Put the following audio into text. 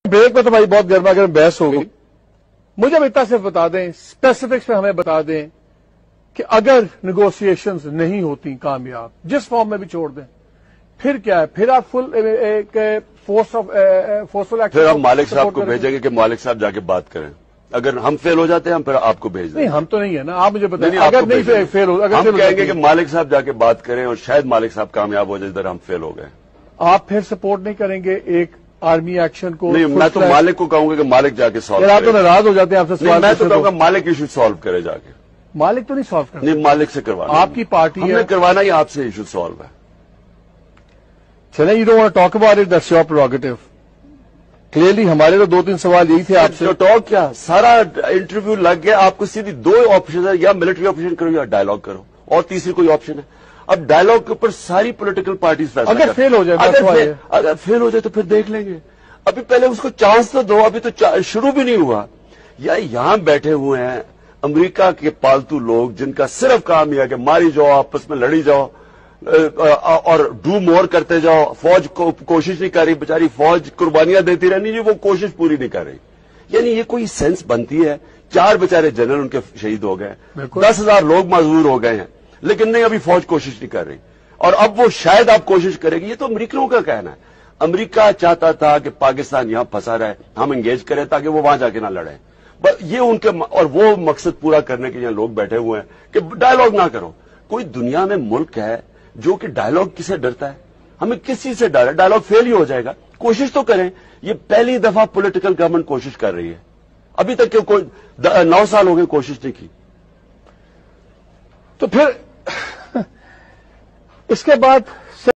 Break में तो भाई बहुत गर्मा गर्म बहस हो गई। मुझे अब इतना सिर्फ बता दें, स्पेसिफिक्स में हमें बता दें कि अगर नेगोशिएशंस नहीं होती कामयाब, जिस फॉर्म में भी छोड़ दें, फिर क्या है? फिर आप फुल एक फोर्सफुल एक्शन, फिर हम मालिक साहब को भेजेंगे कि मालिक साहब जाके बात करें। अगर हम फेल हो जाते हैं हम फिर आपको भेज देंगे। नहीं, हम तो नहीं है ना, आप मुझे बताइए। अगर नहीं फेल हो, अगर हम कहेंगे कि मालिक साहब जाके बात करें और शायद मालिक साहब कामयाब हो जाए इधर हम फेल हो गए। आप फिर सपोर्ट नहीं करेंगे एक आर्मी एक्शन को? नहीं, मैं तो मालिक को कहूंगा कि मालिक जाके सॉल्व करे। आप तो नाराज हो जाते हैं आपसे सवाल। मैं तो कहूंगा मालिक इशू सॉल्व करे जाके। मालिक तो नहीं सॉल्व करता। नहीं, मालिक से करवाना। आपकी पार्टी है, करवाना ही आपसे इशू सॉल्व है। चले, you don't want to talk about it, that's your prerogative. Clearly हमारे तो 2-3 सवाल यही थे आपसे। टॉक क्या, सारा इंटरव्यू लग गया। आपको सीधी 2 ऑप्शन है, या मिलिट्री ऑपरेशन करो या डायलॉग करो, और तीसरी कोई ऑप्शन है? अब डायलॉग के ऊपर सारी पॉलिटिकल पार्टीज फैसला अगर फेल हो जाए, अगर फेल हो जाए तो फिर देख लेंगे। अभी पहले उसको चांस तो दो, अभी तो शुरू भी नहीं हुआ। या यहां बैठे हुए हैं अमेरिका के पालतू लोग जिनका सिर्फ काम यह है कि मारी जाओ, आपस में लड़ी जाओ और डू मोर करते जाओ। फौज को कोशिश नहीं कर रही, बेचारी फौज कुर्बानियां देती रहनी, वो कोशिश पूरी नहीं कर रही। यानी ये कोई सेंस बनती है? 4 बेचारे जनरल उनके शहीद हो गए, 10,000 लोग माजूर हो गए हैं, लेकिन नहीं, अभी फौज कोशिश नहीं कर रही। और अब वो शायद आप कोशिश करेगी। ये तो अमेरिकनों का कहना है। अमेरिका चाहता था कि पाकिस्तान यहां फंसा रहे, हम एंगेज करें ताकि वो वहां जाके ना लड़े। ये उनके, और वो मकसद पूरा करने के लिए लोग बैठे हुए हैं कि डायलॉग ना करो। कोई दुनिया में मुल्क है जो कि डायलॉग किसे डरता है? हमें किस चीज से डर है? डायलॉग फेल ही हो जाएगा। कोशिश तो करें। ये पहली दफा पॉलिटिकल गवर्नमेंट कोशिश कर रही है। अभी तक कोई 9 साल हो गए कोशिश नहीं की। तो फिर इसके बाद